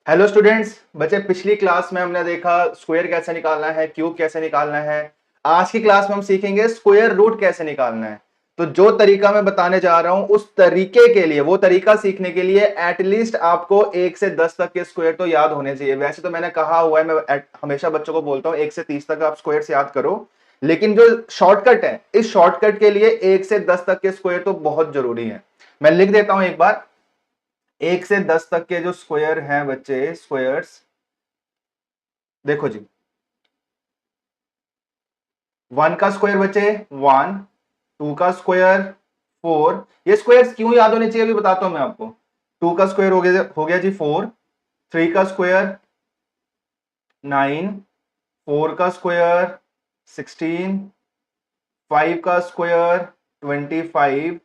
Hello students. बच्चे, पिछली class में हमने देखा स्क्वायर कैसे निकालना है, क्यूब कैसे निकालना है। आज की क्लास में हम सीखेंगे स्क्वायर रूट कैसे निकालना है। तो जो तरीका मैं बताने जा रहा हूं उस तरीके के लिए, वो तरीका सीखने के लिए एटलीस्ट आपको 1 से 10 तक के स्क्वायर तो याद होने चाहिए। वैसे तो मैंने कहा हुआ है, मैं हमेशा बच्चों को बोलता हूं 1 से 30 तक आप स्क्वायर याद करो, लेकिन जो शॉर्टकट है, इस शॉर्टकट के लिए 1 से 10 तक के स्क्वायर तो बहुत जरूरी है। मैं लिख देता हूं एक बार। 1 से 10 तक के जो स्क्वायर हैं बच्चे, स्क्वायर्स देखो जी। 1 का स्क्वायर बचे 1, 2 का स्क्वायर 4। ये स्क्वायर्स क्यों याद होने चाहिए अभी बताता हूं मैं आपको। 2 का स्क्वायर हो गया जी 4, 3 का स्क्वायर 9, 4 का स्क्वायर 16, 5 का स्क्वायर 25,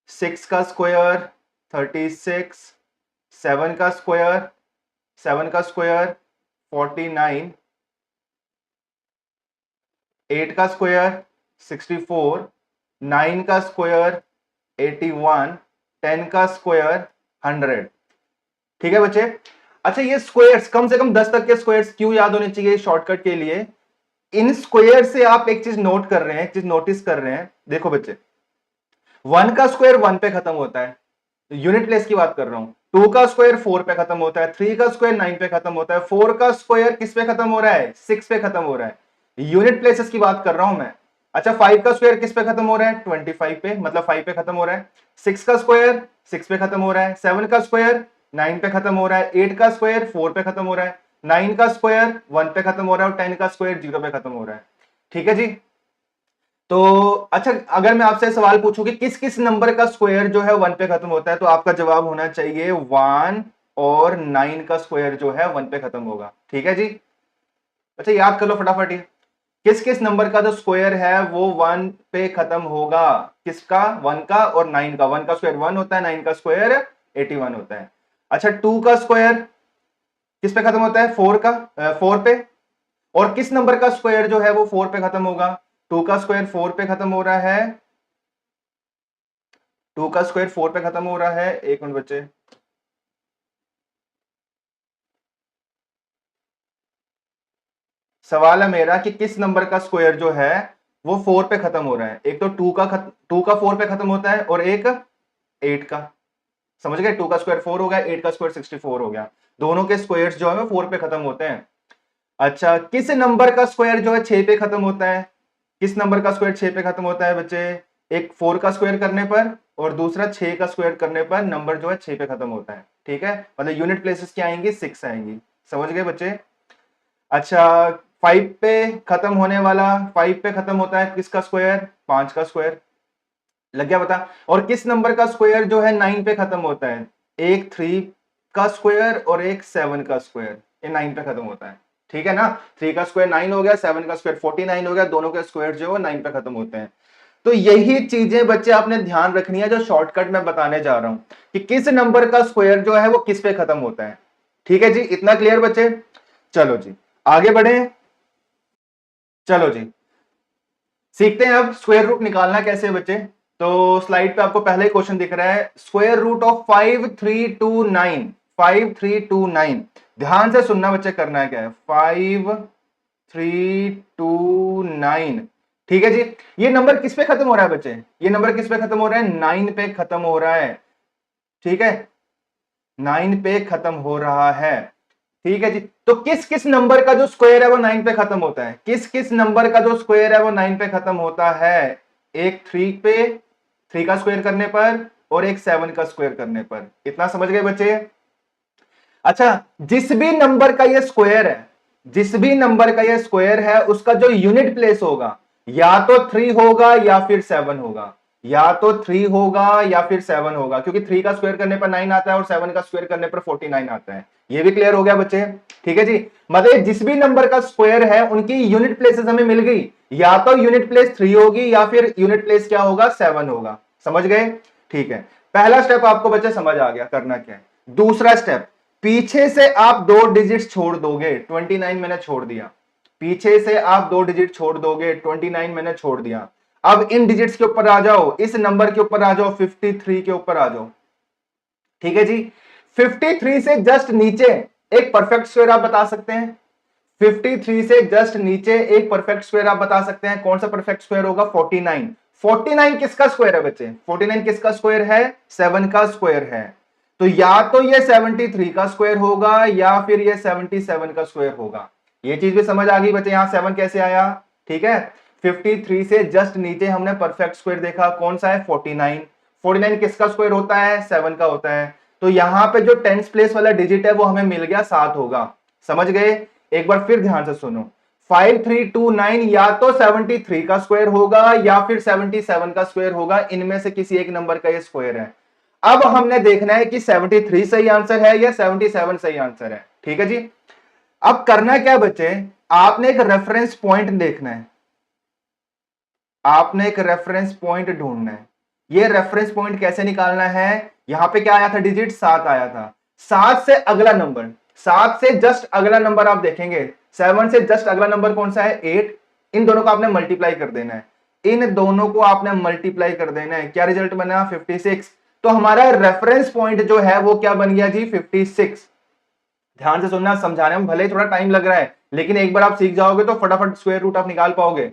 6 का स्क्वायर 36, 7 का स्क्वायर 49, 8 का स्क्वायर 64, 9 का स्क्वायर 81, 10 का स्क्वायर 100। ठीक है बच्चे। अच्छा, ये स्क्वायर्स कम से कम 10 तक के स्क्वायर्स क्यों याद होने चाहिए शॉर्टकट के लिए। इन स्क्वायर से आप एक चीज नोट कर रहे हैं, एक चीज नोटिस कर रहे हैं। देखो बच्चे, 1 का स्क्वायर 1 पे खत्म होता है, यूनिट प्लेस की बात कर रहा हूं। 2 का स्क्वायर 4 पे खत्म होता है, 3 का स्क्वायर 9 पे खत्म होता है, 4 का स्क्वायर किस पे खत्म हो रहा है, 6 पे खत्म हो रहा है। यूनिट प्लेसेस की बात कर रहा हूं मैं। अच्छा, 5 का स्क्वायर किस पे खत्म हो रहा है, 25 पे, मतलब 5 पे खत्म हो रहा है। 6 का स्क्वायर 6 पे खत्म हो रहा है, 7 का स्क्वायर 9 पे खत्म हो रहा है, 8 का स्क्वायर 4 पे खत्म हो रहा है, 9 का स्क्वायर 1 पे खत्म हो रहा है और 10 का स्क्वायर 0 पे खत्म हो रहा है। ठीक है जी। तो अच्छा, अगर मैं आपसे सवाल पूछूं कि किस किस नंबर का स्क्वायर जो है 1 पे खत्म होता है, तो आपका जवाब होना चाहिए 1 और 9 का स्क्वायर जो है 1 पे खत्म होगा। ठीक है जी। अच्छा, याद कर लो फटाफट ये। किस किस नंबर का जो स्क्वायर है वो 1 पे खत्म होगा। किसका, 1 का और 9 का। 1 का स्क्वायर 1 होता है, 9 का स्क्वायर 81 होता है। अच्छा, 2 का स्क्वायर किस पे खत्म होता है, 4 का, 4 पे। और किस नंबर का स्क्वायर जो है वो 4 पे खत्म होगा, 2 का स्क्वायर 4 पे खत्म हो रहा है। 2 का स्क्वायर 4 पे खत्म हो रहा है। एक मिनट बच्चे, सवाल है मेरा कि किस नंबर का स्क्वायर जो है वो 4 पे खत्म हो रहा है। एक तो 2 का 4 पे खत्म होता है और एक 8 का। समझ गए, 2 का स्क्वायर 4 हो गया, 8 का स्क्वायर 64 हो गया। दोनों के स्क्वायर्स जो है वो 4 पे खत्म होते हैं। अच्छा, किस नंबर का स्क्वायर जो है 6 पे खत्म होता है। किस नंबर का स्क्वायर 6 पे खत्म होता है बच्चे। एक 4 का स्क्वायर करने पर और दूसरा 6 का स्क्वायर करने पर नंबर जो है 6 पे खत्म होता है। ठीक है, मतलब यूनिट प्लेसेस क्या आएंगी, 6 आएंगी। समझ गए बच्चे। अच्छा, 5 पे खत्म होने वाला, 5 पे खत्म होता है किसका स्क्वायर, 5 का स्क्वायर। लग गया बता। और किस नंबर का स्क्वायर जो है 9 पे खत्म होता है, एक 3 का स्क्वायर और एक 7 का स्क्वायर, ये 9 पे खत्म होता है। ठीक है ना। 3 का स्क्वायर 9 हो गया, 7 का स्क्वायर 49 हो गया, दोनों के स्क्वायर जो है 9 पे खत्म होते हैं। तो यही चीजें बच्चे आपने ध्यान रखनी है जो शॉर्टकट में बताने जा रहा हूं, कि किस नंबर का स्क्वायर जो है वो किस पे खत्म होता है। ठीक है जी, इतना क्लियर बच्चे। चलो जी, आगे बढ़े। चलो जी, सीखते हैं अब स्क्वायर रूट निकालना कैसे है बच्चे। तो स्लाइड पे आपको पहले ही क्वेश्चन दिख रहा है, स्क्वायर रूट ऑफ 5329। 5329, ध्यान से सुनना बच्चे, करना है क्या है, 5329। ठीक है जी। ये नंबर किस पे खत्म हो रहा है बच्चे, ये नंबर किस पे खत्म हो रहा है, 9 पे खत्म हो रहा है। ठीक है, 9 पे खत्म हो रहा है। ठीक है जी। तो किस किस नंबर का जो स्क्वायर है वो 9 पे खत्म होता है, किस किस नंबर का जो स्क्वायर है वो 9 पे खत्म होता है। एक 3 पे, 3 का स्क्वायर करने पर और एक 7 का स्क्वायर करने पर। इतना समझ गए बच्चे। अच्छा, जिस भी नंबर का ये स्क्वायर है, जिस भी नंबर का ये स्क्वायर है, उसका जो यूनिट प्लेस होगा या तो 3 होगा या फिर 7 होगा, या तो 3 होगा या फिर 7 होगा, क्योंकि 3 का स्क्वायर करने पर 9 आता है और 7 का स्क्वायर करने पर 49 आता है। ये भी क्लियर हो गया बच्चे। ठीक है जी। मतलब जिस भी नंबर का स्क्वायर है उनकी यूनिट प्लेसेस हमें मिल गई, या तो यूनिट प्लेस 3 होगी या फिर यूनिट प्लेस क्या होगा, 7 होगा। समझ गए। ठीक है, पहला स्टेप आपको बच्चे समझ आ गया करना क्या है। दूसरा स्टेप, पीछे से आप 2 डिजिट छोड़ दोगे। 29 मैंने छोड़ दिया, पीछे से आप 2 डिजिट छोड़ दोगे, 29 मैंने छोड़ दिया। अब इन डिजिट्स के ऊपर आ जाओ, इस नंबर के ऊपर आ जाओ, 53 के ऊपर आ जाओ। ठीक है जी। 53 से जस्ट नीचे एक परफेक्ट स्क्वायर आप बता सकते हैं। 53 से जस्ट नीचे एक परफेक्ट स्क्वायर आप बता सकते हैं। कौन सा परफेक्ट स्क्वायर होगा? 49। 49 किसका स्क्वायर है बच्चे? 49 किसका स्क्वायर है? 7 का स्क्वायर है। तो या तो ये 73 का स्क्वायर होगा या फिर ये 77 का स्क्वायर होगा। ये चीज भी समझ आ गई बच्चे? यहां 7 कैसे आया? ठीक है, 53 से जस्ट नीचे हमने परफेक्ट स्क्वायर देखा, कौन सा है? 49। 49 किसका स्क्वायर होता है? 7 का होता है। तो यहां पे जो टेंस प्लेस वाला डिजिट है वो हमें मिल गया 7 होगा। समझ गए? एक बार फिर ध्यान से सुनो, 5329 या तो 73 का स्क्वायर होगा या फिर 77 का स्क्वायर होगा, इनमें से किसी एक नंबर का ये स्क्वायर है। अब हमने देखना है कि 73 सही आंसर है या 77 सही आंसर है। ठीक है जी। अब करना क्या बच्चे? आपने एक रेफरेंस पॉइंट देखना है, आपने एक रेफरेंस पॉइंट ढूंढना है। ये रेफरेंस पॉइंट कैसे निकालना है? यहां पे क्या आया था? डिजिट 7 आया था। 7 से अगला नंबर, 7 से जस्ट अगला नंबर आप देखेंगे, 7 से जस्ट अगला नंबर कौन सा है? 8। इन दोनों को आपने मल्टीप्लाई कर देना है, इन दोनों को आपने मल्टीप्लाई कर देना है। क्या रिजल्ट बना? 56। तो हमारा रेफरेंस पॉइंट जो है वो क्या बन गया जी? 56। ध्यान से सुनना, समझाने में भले ही थोड़ा टाइम लग रहा है, लेकिन एक बार आप सीख जाओगे तो फटाफट स्क्वायर रूट आप निकाल पाओगे।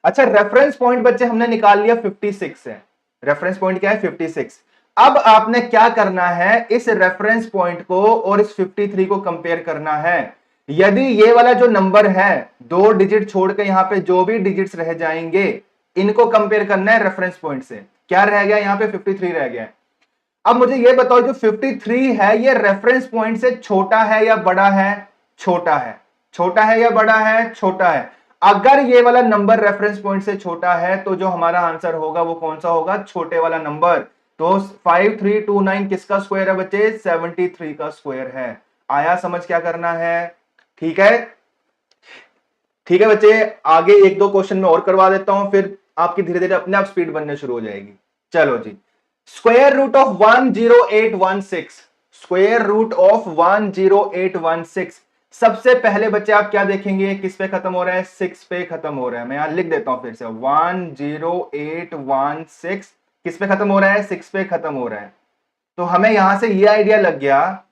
अच्छा, रेफरेंस पॉइंट बच्चे हमने निकाल लिया 56 है। रेफरेंस पॉइंट क्या है? 56। अब आपने क्या करना है? इस रेफरेंस पॉइंट को और इस 53 को कंपेयर करना है। यदि ये वाला जो नंबर है, 2 डिजिट छोड़ के यहां पे जो भी डिजिट्स रह जाएंगे, इनको कंपेयर करना है रेफरेंस पॉइंट से। क्या रह गया? यहां पे 53 रह गया। अब मुझे ये बताओ, जो 53 है ये रेफरेंस पॉइंट से छोटा है या बड़ा है? छोटा है। छोटा है या बड़ा है? छोटा है। अगर ये वाला नंबर रेफरेंस पॉइंट से छोटा है तो जो हमारा आंसर होगा वो कौन सा होगा? छोटे वाला नंबर। तो 5329 किसका स्क्वायर है बच्चे? 73 का स्क्वायर है। आया समझ क्या करना है? ठीक है, ठीक है बच्चे। आगे एक दो क्वेश्चन में और करवा देता हूं, फिर आपकी धीरे धीरे अपने आप स्पीड बनने शुरू हो जाएगी। चलो जी, square root of 10816, square root of 10816। सबसे पहले बच्चे आप क्या देखेंगे? किस पे खत्म हो रहा है? 6 पे खत्म हो रहा है। मैं यहां लिख देता हूं फिर से, 10816 किस पे खत्म हो रहा है? 6 पे खत्म हो रहा है। तो हमें यहां से ये आइडिया लग गया,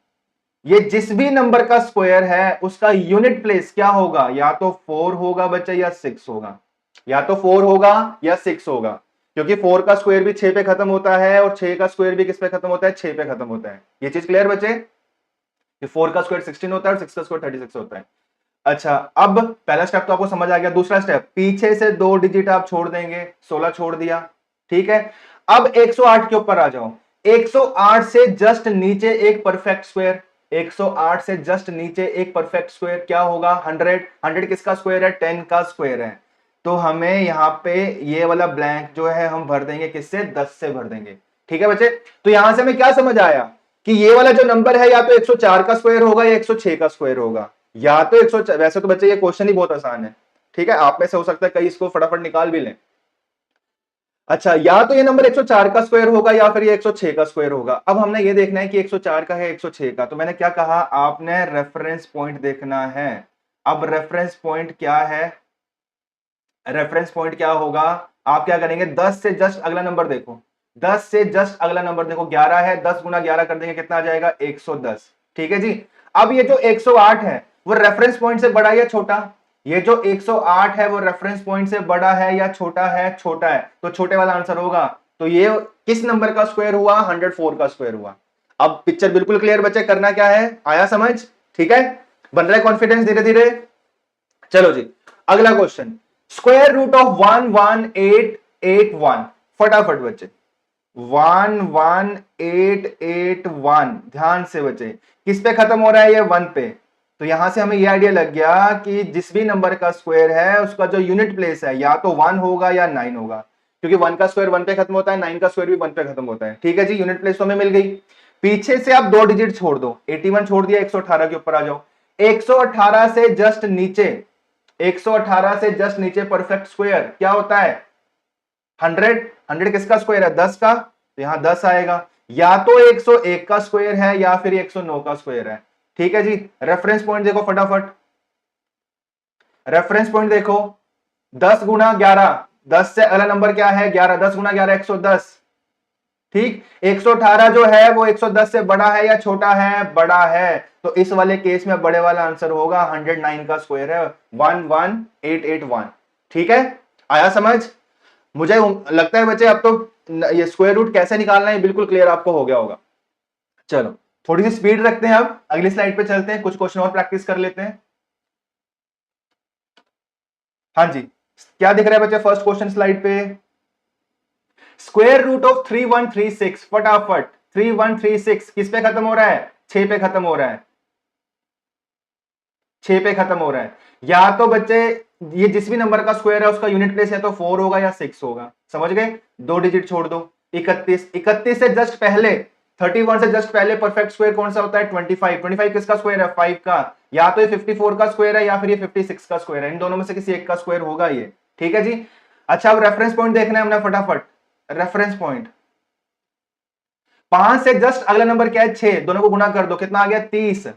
ये जिस भी नंबर का स्क्वायर है उसका यूनिट प्लेस क्या होगा? या तो 4 होगा बच्चे या 6 होगा, या तो 4 होगा या 6 होगा, क्योंकि 4 का स्क्वायर भी 6 पे खत्म होता है और 6 का स्क्वायर भी किस पे खत्म होता है? 6 पे खत्म होता है। ये चीज क्लियर बच्चे? कि 4 का स्क्वायर 16 होता है और 6 का स्क्वायर 36 होता है। अच्छा, अब पहला स्टेप तो आपको समझ आ गया। दूसरा स्टेप, पीछे से 2 डिजिट आप छोड़ देंगे, 16 छोड़ दिया। ठीक है, अब 108 के ऊपर आ जाओ। 108 से जस्ट नीचे एक परफेक्ट स्क्वायर, 108 से जस्ट नीचे एक परफेक्ट स्क्वायर क्या होगा? 100। 100 किसका स्क्वायर है? 10 का स्क्वायर है। तो हमें यहां पे ये वाला ब्लैंक जो है हम भर देंगे किससे? 10 से भर देंगे। ठीक है बच्चे, तो यहां से हमें क्या समझ आया कि ये वाला जो नंबर है या तो 104 का स्क्वायर होगा या 106 का स्क्वायर होगा, या तो 100। वैसे तो बच्चे ये क्वेश्चन ही बहुत आसान है, ठीक है, आप में से हो सकता है कई इसको फटाफट निकाल भी लें। अच्छा, या तो ये नंबर 104 का स्क्वायर होगा या फिर ये 106 का स्क्वायर होगा। अब हमने ये देखना है कि 104 का है 106 का, तो मैंने क्या कहा? आपने रेफरेंस पॉइंट देखना है। अब रेफरेंस पॉइंट क्या है? रेफरेंस पॉइंट क्या होगा? आप क्या करेंगे? 10 से जस्ट अगला नंबर देखो, 10 से जस्ट अगला नंबर देखो, 11 है, 10 गुना 11 कर देंगे कितना आ जाएगा? 110। ठीक है जी। अब ये जो 108 है वो रेफरेंस पॉइंट से बड़ा या छोटा? ये जो 108 है वो रेफरेंस पॉइंट से बड़ा है या छोटा है? छोटा है, तो छोटे वाला आंसर होगा। तो ये किस नंबर का स्क्वायर हुआ? 104 का स्क्वायर हुआ। अब पिक्चर बिल्कुल क्लियर बच्चे, करना क्या है? आया समझ? ठीक है, बन रहा है कॉन्फिडेंस धीरे धीरे। चलो जी, अगला क्वेश्चन, स्क्वायर रूट ऑफ 11881। फटाफट बच्चे, 11881, ध्यान से बच्चे, किस पे खत्म हो रहा है? ये 1 पे। तो यहां से हमें ये आइडिया लग गया कि जिस भी नंबर का स्क्वायर है उसका जो यूनिट प्लेस है या तो 1 होगा या 9 होगा, क्योंकि 1 का स्क्वायर 1 पे खत्म होता है, 9 का स्क्वायर भी 1 पे खत्म होता है। ठीक है जी, यूनिट प्लेस तो हमें मिल गई। पीछे से आप 2 डिजिट छोड़ दो, 81 छोड़ दिया, 118 के ऊपर आ जाओ। 118 से जस्ट नीचे, 118 से जस्ट नीचे परफेक्ट स्क्वायर क्या होता है? 100। 100 किसका स्क्वायर है? 10 का, तो यहां 10 आएगा। या तो 101 का स्क्वायर है या फिर 109 का स्क्वायर है। ठीक है जी, रेफरेंस पॉइंट देखो फटाफट, रेफरेंस पॉइंट देखो, 10 गुना 11, 10 से अगला नंबर क्या है? 11, 10 गुना 11 110। ठीक, 118 जो है वो 110 से बड़ा है या छोटा है? बड़ा है। तो इस वाले केस में बड़े वाला आंसर होगा 109 का स्क्वायर है 11881। ठीक है, आया समझ? मुझे लगता है बच्चे अब तो ये स्क्वायर रूट कैसे निकालना है बिल्कुल क्लियर आपको हो गया होगा। चलो थोड़ी सी स्पीड रखते हैं, अब अगली स्लाइड पे चलते हैं, कुछ क्वेश्चन और प्रैक्टिस कर लेते हैं। हाँ जी, क्या दिख रहा है बच्चे फर्स्ट क्वेश्चन स्लाइड पे? स्क्वायर रूट ऑफ 3136, फटाफट 3136 किस पे खत्म हो रहा है? 6 पे खत्म हो रहा है, 6 पे खत्म हो रहा है। या तो बच्चे ये जिस भी नंबर का स्क्वायर है उसका यूनिट प्लेस या तो 4 होगा या 6 होगा, समझ गए? 2 डिजिट छोड़ दो। 31 से जस्ट पहले, 31 से जस्ट पहले परफेक्ट स्क्वायर कौन सा होता है? 25 किसका स्क्वायर है? 5 का। या तो ये 54 का स्क्वायर है या फिर ये 56 का स्क्वायर है, इन दोनों में से किसी एक का स्क्वायर होगा ये। ठीक है जी। अच्छा अब रेफरेंस पॉइंट देखना है हमने फटाफट। रेफरेंस पॉइंट 5 से जस्ट अगला नंबर क्या है? 6, दोनों को गुना कर दो, कितना आ गया? 30।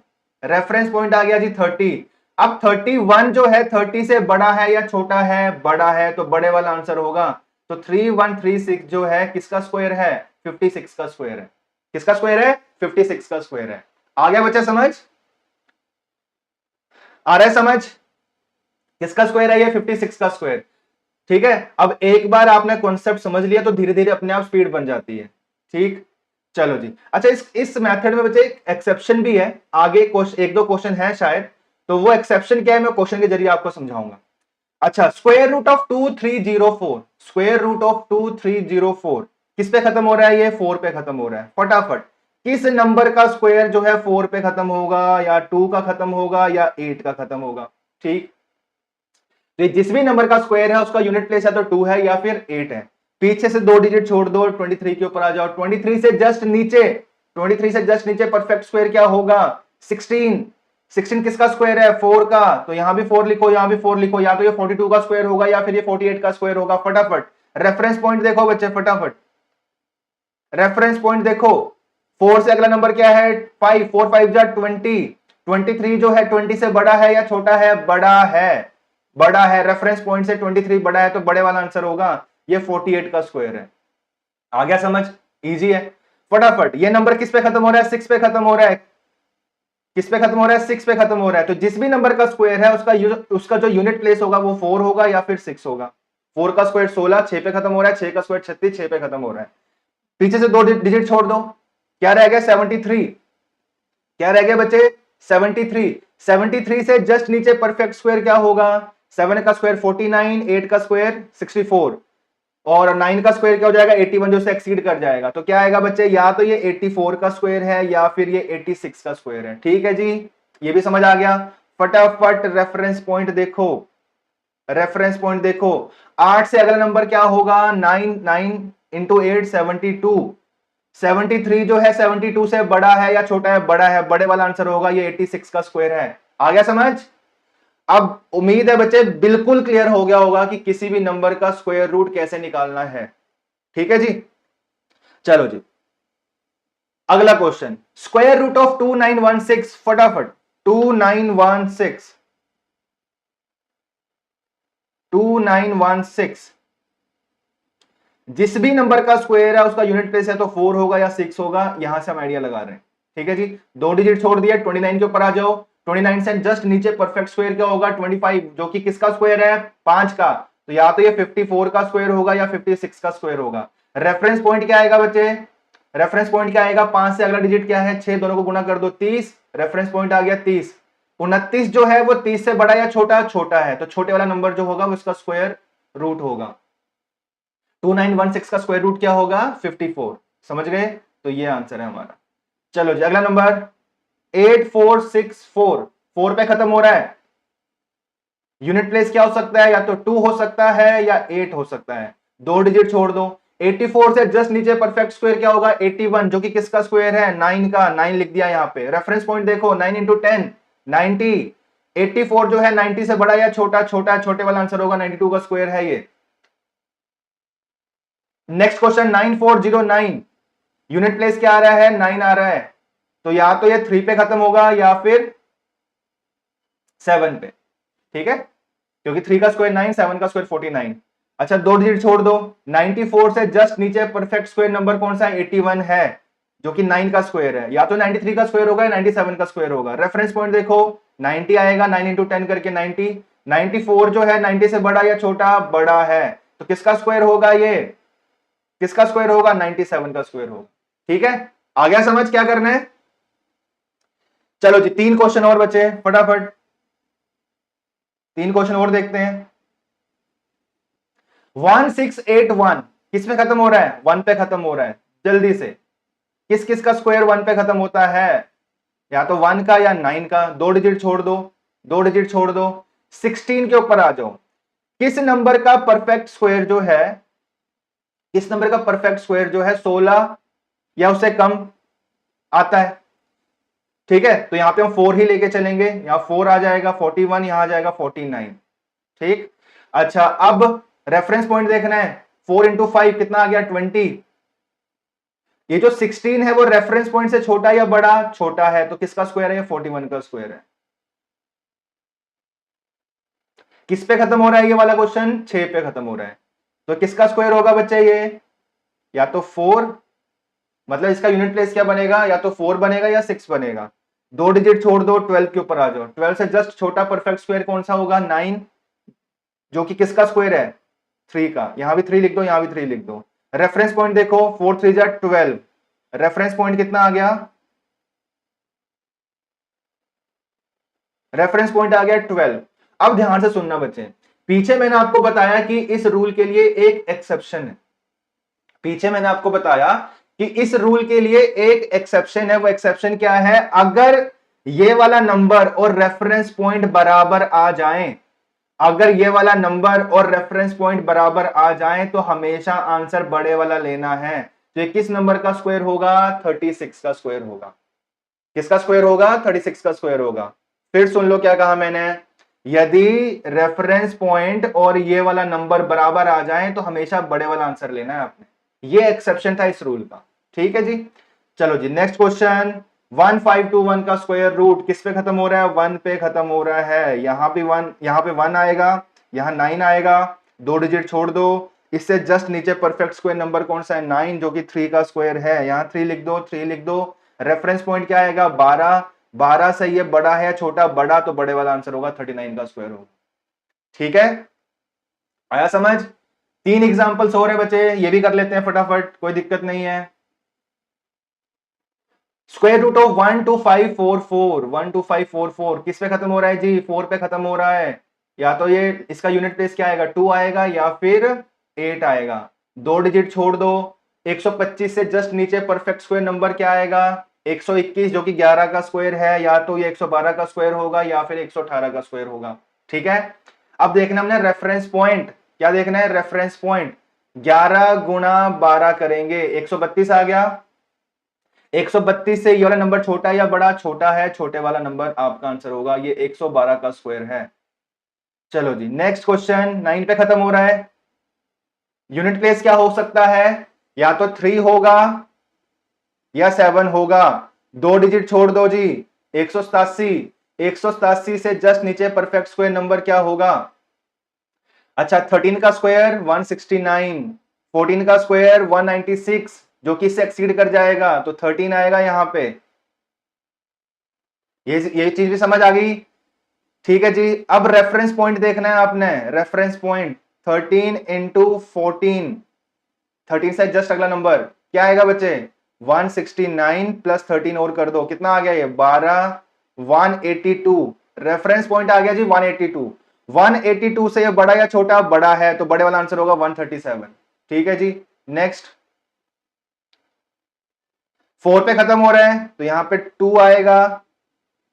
रेफरेंस पॉइंट आ गया जी 30। अब 31 जो है 30 से बड़ा है या छोटा है? बड़ा है, तो बड़े वाला आंसर होगा। तो 3136 जो है किसका स्क्वायर है? 56 का स्क्वायर है। किसका स्क्वायर है? 56 का स्क्वायर है। आ गया बच्चा समझ? आ रहा है समझ? किसका स्क्वायर है ये? 56 का स्क्वायर। ठीक है, अब एक बार आपने कॉन्सेप्ट समझ लिया तो धीरे धीरे अपने आप स्पीड बन जाती है। ठीक, चलो जी। अच्छा इस मेथड में बच्चे एक एक्सेप्शन भी है, आगे एक दो क्वेश्चन है शायद, तो वो एक्सेप्शन क्या है मैं क्वेश्चन के जरिए आपको समझाऊंगा। अच्छा, square root of 2304, square root of 2304 किस पे खत्म हो रहा है? ये 4 पे खत्म हो रहा है। फटाफट किस नंबर का स्क्वायर जो है 4 पे खत्म होगा, या 2 का खत्म होगा, या 8 का खत्म होगा? ठीक, तो जिस भी नंबर का स्क्वायर है उसका यूनिट प्लेस है तो 2 है या फिर 8 है। पीछे से 2 डिजिट छोड़ दो, 23 के ऊपर आ जाओ। 23 से जस्ट नीचे, 23 से जस्ट नीचे परफेक्ट स्क्वायर क्या होगा? 16। 16 किसका स्क्वायर है? 4 का। तो यहां भी 4 लिखो, यहां भी 4 लिखो, या तो ये 42 का स्क्वायर होगा या फिर ये 48 का स्क्वायर होगा। फटाफट रेफरेंस पॉइंट देखो बच्चे, फटाफट रेफरेंस पॉइंट देखो। 4 से अगला नंबर क्या है? 5, 4 5 जा 20। 23 जो है 20 से बड़ा है या छोटा है? बड़ा है, बड़ा है। रेफरेंस पॉइंट से 23 बड़ा है तो बड़े वाला आंसर होगा ये 48 का स्क्वायर है। आ गया समझ? इजी है। फटाफट ये नंबर किस पे खत्म हो रहा है? 6 पे खत्म हो रहा है। किस पे खत्म हो रहा है? 6 पे खत्म हो रहा है। तो जिस भी नंबर का स्क्वायर है उसका जो यूनिट प्लेस होगा वो 4 होगा या फिर 6 होगा। 4 का स्क्वायर 16, 6 पे खत्म हो रहा है, 6 का स्क्वायर 36, 6 पे खत्म हो रहा है। पीछे से 2 डिजिट छोड़ दो, क्या रह गया? 73। क्या रह गया बच्चे? 73। 73 से जस्ट नीचे परफेक्ट स्क्वायर क्या होगा? 7 का स्क्वायर 49, 8 का स्क्वायर 64 और 9 का स्क्वायर क्या हो जाएगा? 81, जो से एक्सीड कर जाएगा। तो क्या आएगा बच्चे? या तो ये 84 का स्क्वायर है या फिर ये 86 का स्क्वायर है। ठीक है जी, ये भी समझ आ गया। फटाफट रेफरेंस पॉइंट देखो, रेफरेंस पॉइंट देखो। 8 से अगला नंबर क्या होगा? 9, 9 इंटू 8 72। 73 जो है 72 से बड़ा है या छोटा है? बड़ा है, बड़े वाला आंसर होगा ये 86 का स्क्वायर है। आ गया समझ? अब उम्मीद है बच्चे बिल्कुल क्लियर हो गया होगा कि किसी भी नंबर का स्क्वायर रूट कैसे निकालना है। ठीक है जी, चलो जी अगला क्वेश्चन। स्क्वायर रूट ऑफ 2916, फटाफट 2916, 2916 जिस भी नंबर का स्क्वायर है उसका यूनिट प्लेस है तो 4 होगा या 6 होगा, यहां से हम आइडिया लगा रहे हैं। ठीक है जी, 2 डिजिट छोड़ दिया, 29 के ऊपर आ जाओ। 29 से जस्ट नीचे परफेक्ट स्क्वायर क्या होगा? 25, जो कि किसका स्क्वायर है? 5 का। तो या तो ये 54 का स्क्वायर होगा या 56 का स्क्वायर होगा। रेफरेंस पॉइंट क्या आएगा बच्चे? रेफरेंस पॉइंट क्या आएगा? 5 से अगला डिजिट क्या है? 6, दोनों को गुना कर दो, 30। रेफरेंस पॉइंट आ गया 30। 29 जो है वो 30 से बड़ा या छोटा? छोटा है, तो छोटे वाला नंबर जो होगा वो इसका स्क्वायर रूट होगा। 2916 का स्क्वायर रूट क्या होगा? 54। समझ गए? तो ये आंसर है हमारा। चलो जी अगला नंबर 8464, 4 पे खत्म हो रहा है। यूनिट प्लेस क्या हो सकता है? या तो 2 हो सकता है या 8 हो सकता है। 2 डिजिट छोड़ दो। 84 से जस्ट नीचे परफेक्ट स्क्वायर क्या होगा? 81, जो कि किसका स्क्वायर है? 9 का। 9 लिख दिया यहां पे। रेफरेंस पॉइंट देखो, 9 इंटू 10 90। 84 जो है 90 से बड़ा या छोटा? छोटा है, छोटे वाला आंसर होगा 92 का स्क्वायर है ये। नेक्स्ट क्वेश्चन 9409, यूनिट प्लेस क्या आ रहा है? 9 आ रहा है, तो या तो ये 3 पे खत्म होगा या फिर 7 पे। ठीक है, क्योंकि 3 का स्क्वायर 9, 7 का स्क्वायर 49। अच्छा 2 डिजिट छोड़ दो, 94 से जस्ट नीचे परफेक्ट स्क्वायर नंबर कौन सा है? 81 है, जो कि 9 का स्क्वायर है। या तो 93 का स्क्वायर होगा या 97 का स्क्वायर होगा। रेफरेंस पॉइंट देखो 90 आएगा, 9 इंटू 10 करके 90। 94 जो है 90 से बड़ा या छोटा? बड़ा है, तो किसका स्क्वायर होगा ये? किसका स्क्वायर होगा? 97 का स्क्वायर होगा। ठीक है, आ गया समझ क्या करना है? चलो जी 3 क्वेश्चन और बचे, फटाफट 3 क्वेश्चन और देखते हैं। 1681 किस पे खत्म हो रहा है? 1 पे खत्म हो रहा है। जल्दी से किस किस का स्क्वायर 1 पे खत्म होता है? या तो 1 का या 9 का। 2 डिजिट छोड़ दो, 2 डिजिट छोड़ दो। 16 के ऊपर आ जाओ। किस नंबर का परफेक्ट स्क्वायर जो है, किस नंबर का परफेक्ट स्क्वायर जो है 16 या उससे कम आता है? ठीक है, तो यहां पे हम 4 ही लेके चलेंगे। यहां 4 आ जाएगा 41, यहां आ जाएगा 49। ठीक, अच्छा अब रेफरेंस पॉइंट देखना है। 4 इंटू 5 कितना आ गया? 20। ये जो 16 है वो रेफरेंस पॉइंट से छोटा या बड़ा? छोटा है, तो किसका स्क्वायर है? ये 41 का स्क्वायर है। किस पे खत्म हो रहा है ये वाला क्वेश्चन? 6 पे खत्म हो रहा है, तो किसका स्क्वायर होगा बच्चे ये? या तो 4, मतलब इसका यूनिट प्लेस क्या बनेगा? या तो 4 बनेगा या 6 बनेगा। 2 डिजिट छोड़ दो, 12 के ऊपर आ जाओ। 12 से जस्ट छोटा परफेक्ट स्क्वायर कौन सा होगा? 9, जो कि किसका स्क्वायर है? 3 का। यहां भी 3 लिख दो, यहां भी 3 लिख दो। रेफरेंस पॉइंट देखो 4 3 जा 12। रेफरेंस पॉइंट कितना आ गया? रेफरेंस पॉइंट आ गया 12। अब ध्यान से सुनना बच्चे, पीछे मैंने आपको बताया कि इस रूल के लिए एक एक्सेप्शन है। पीछे मैंने आपको बताया कि इस रूल के लिए एक एक्सेप्शन है। वो एक्सेप्शन क्या है? अगर ये वाला नंबर और रेफरेंस पॉइंट बराबर आ जाएं, अगर ये वाला नंबर और रेफरेंस पॉइंट बराबर आ जाएं, तो हमेशा आंसर बड़े वाला लेना है। तो ये किस नंबर का स्क्वायर होगा? 36 का स्क्वायर होगा। किसका स्क्वायर होगा? 36 का स्क्वायर होगा। फिर सुन लो क्या कहा मैंने, यदि रेफरेंस पॉइंट और ये वाला नंबर बराबर आ जाए तो हमेशा बड़े वाला आंसर लेना है आपने। ये एक्सेप्शन था इस रूल का। ठीक है जी, चलो जी नेक्स्ट क्वेश्चन। 1521 का स्क्वायर रूट किस पे खत्म हो रहा है? 1 पे खत्म हो रहा है। यहां पे 1, यहां पे 1 आएगा, यहां 9 आएगा। 2 डिजिट छोड़ दो, इससे जस्ट नीचे परफेक्ट स्क्वायर नंबर कौन सा है? 9, जो कि 3 का स्क्वायर है। यहां 3 लिख दो, 3 लिख दो। रेफरेंस पॉइंट क्या आएगा? 12। 12 से ये बड़ा है या छोटा? बड़ा, तो बड़े वाला आंसर होगा 39 का स्क्वायर होगा। ठीक है, आया समझ? 3 एग्जांपल्स हो रहे बचे, ये भी कर लेते हैं फटाफट, कोई दिक्कत नहीं है। स्क्वायर रूट ऑफ 12544, 12544 किस पे खत्म हो रहा है जी? 4 पे खत्म हो रहा है। या तो ये इसका यूनिट प्लेस क्या आएगा? 2 आएगा या फिर 8 आएगा। 2 डिजिट छोड़ दो। 125 से जस्ट नीचे परफेक्ट स्क्वायर नंबर क्या आएगा? 121, जो कि 11 का स्क्वायर है। या तो ये 112 का स्क्वायर होगा या फिर 118 का स्क्वायर होगा। ठीक है, अब देखना हमने रेफरेंस पॉइंट। क्या देखना है? Reference point. 11 गुणा 12 करेंगे, 132 आ गया। 132 से ये वाला नंबर छोटा या बड़ा? छोटा है, छोटे वाला नंबर आपका आंसर होगा। ये 112 का स्क्वायर है। चलो जी नेक्स्ट क्वेश्चन, 9 पे खत्म हो रहा है। यूनिट प्लेस क्या हो सकता है? या तो 3 होगा या 7 होगा। 2 डिजिट छोड़ दो जी। 187, 187 से जस्ट नीचे परफेक्ट स्क्वायर नंबर क्या होगा? अच्छा 13 का स्क्वायर 169, 14 का स्क्वायर 196, जो कि इससे एक्सीड कर जाएगा, तो 13 आएगा यहां पे। ये चीज भी समझ आ गई? ठीक है जी, अब रेफरेंस पॉइंट देखना है आपने। रेफरेंस पॉइंट 13 इंटू 14, 13 से जस्ट अगला नंबर क्या आएगा बच्चे? 169 प्लस 13 और कर दो, कितना आ गया ये? 12, 182। रेफरेंस पॉइंट आ गया जी 182। 182 से ये बड़ा या छोटा? बड़ा है, तो बड़े वाला आंसर होगा 137। ठीक है जी नेक्स्ट। 4 पे खत्म हो रहा है, तो यहां पे 2 आएगा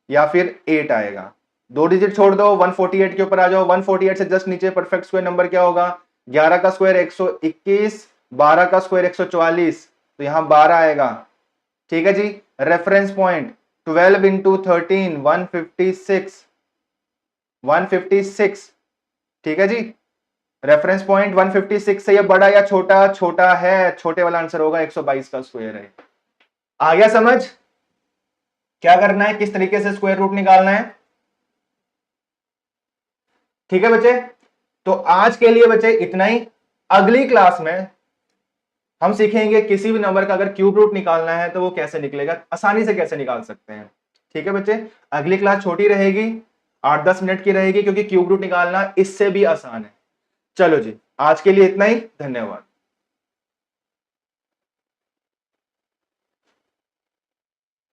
या फिर 8 आएगा। 2 डिजिट छोड़ दो, 148 के ऊपर आ जाओ। 148 से जस्ट नीचे परफेक्ट स्क्वायर नंबर क्या होगा? 11 का स्क्वायर 121, 12 का स्क्वायर 144, तो यहां 12 आएगा। ठीक है जी, रेफरेंस पॉइंट 12 इंटू 13, 156, 156। ठीक है जी, रेफरेंस पॉइंट 156 से ये बड़ा या छोटा? छोटा है, छोटे वाला आंसर होगा 122 का स्क्वायर है। आ गया समझ क्या करना है, किस तरीके से स्क्वायर रूट निकालना है? ठीक है बच्चे, तो आज के लिए बच्चे इतना ही। अगली क्लास में हम सीखेंगे किसी भी नंबर का अगर क्यूब रूट निकालना है तो वो कैसे निकलेगा, आसानी से कैसे निकाल सकते हैं। ठीक है बच्चे, अगली क्लास छोटी रहेगी, 8-10 मिनट की रहेगी, क्योंकि क्यूब रूट निकालना इससे भी आसान है। चलो जी, आज के लिए इतना ही, धन्यवाद।